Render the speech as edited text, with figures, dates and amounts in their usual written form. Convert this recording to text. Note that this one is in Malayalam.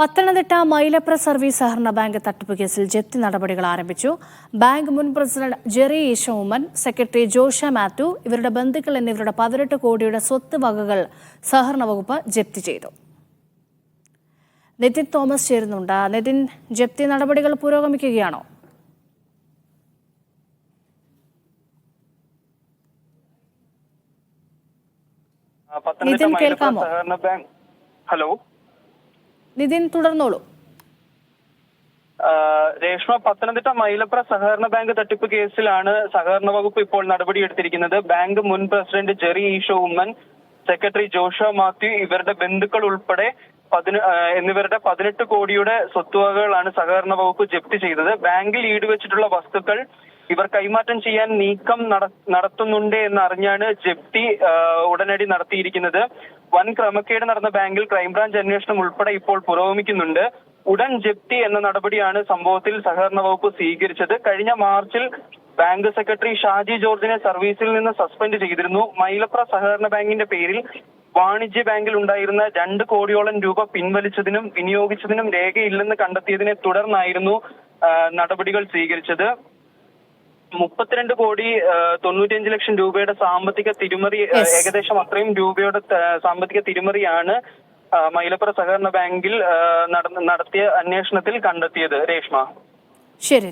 പത്തനംതിട്ട മൈലപ്ര സർവീസ് സഹകരണ ബാങ്ക് തട്ടിപ്പ് കേസിൽ ജപ്തി നടപടികൾ ആരംഭിച്ചു. ബാങ്ക് മുൻ president Jerry ഈശോമൻ, secretary Josha Mathew, ഇവരുടെ ബന്ധുക്കൾ എന്നിവരുടെ 18 കോടിയുടെ സ്വത്ത് വകകൾ സഹകരണ വകുപ്പ് ജപ്തി ചെയ്തു. നിതിൻ തോമസ് ചേരുന്നുണ്ട്. നിതിൻ, ജപ്തി നടപടികൾ പുരോഗമിക്കുകയാണോ? നിതിൻ, കേൾക്കാമോ? ഹലോ നിതിൻ, തുടർന്നോളൂ. രേഷ്മ, പത്തനംതിട്ട മൈലപ്ര സഹകരണ ബാങ്ക് തട്ടിപ്പ് കേസിലാണ് സഹകരണ വകുപ്പ് ഇപ്പോൾ നടപടിയെടുത്തിരിക്കുന്നത്. ബാങ്ക് മുൻ പ്രസിഡന്റ് ജെറി ഈശോ ഉമ്മൻ, സെക്രട്ടറി ജോഷ മാത്യു, ഇവരുടെ ബന്ധുക്കൾ ഉൾപ്പെടെ എന്നിവരുടെ 18 കോടിയുടെ സ്വത്തുവകകളാണ് സഹകരണ വകുപ്പ് ജപ്തി ചെയ്തത്. ബാങ്കിൽ ഈടുവെച്ചിട്ടുള്ള വസ്തുക്കൾ ഇവർ കൈമാറ്റം ചെയ്യാൻ നീക്കം നടത്തുന്നുണ്ട് എന്നറിഞ്ഞാണ് ജപ്തി ഉടനടി നടത്തിയിരിക്കുന്നത്. വൻ ക്രമക്കേട് നടന്ന ബാങ്കിൽ ക്രൈംബ്രാഞ്ച് അന്വേഷണം ഉൾപ്പെടെ ഇപ്പോൾ പുരോഗമിക്കുന്നുണ്ട്. ഉടൻ ജപ്തി എന്ന നടപടിയാണ് സംഭവത്തിൽ സഹകരണ വകുപ്പ് സ്വീകരിച്ചത്. കഴിഞ്ഞ മാർച്ചിൽ ബാങ്ക് സെക്രട്ടറി ഷാജി ജോർജിനെ സർവീസിൽ നിന്ന് സസ്പെൻഡ് ചെയ്തിരുന്നു. മൈലപ്ര സഹകരണ ബാങ്കിന്റെ പേരിൽ വാണിജ്യ ബാങ്കിൽ ഉണ്ടായിരുന്ന 2 കോടിയോളം രൂപ പിൻവലിച്ചതിനും വിനിയോഗിച്ചതിനും രേഖയില്ലെന്ന് കണ്ടെത്തിയതിനെ തുടർന്നായിരുന്നു നടപടികൾ സ്വീകരിച്ചത്. 32 കോടി 95 ലക്ഷം രൂപയുടെ സാമ്പത്തിക തിരിമറി, ഏകദേശം അത്രയും രൂപയുടെ സാമ്പത്തിക തിരിമറിയാണ് മൈലപ്ര സഹകരണ ബാങ്കിൽ നടത്തിയ അന്വേഷണത്തിൽ കണ്ടെത്തിയത്. രേഷ്മ, ശരി.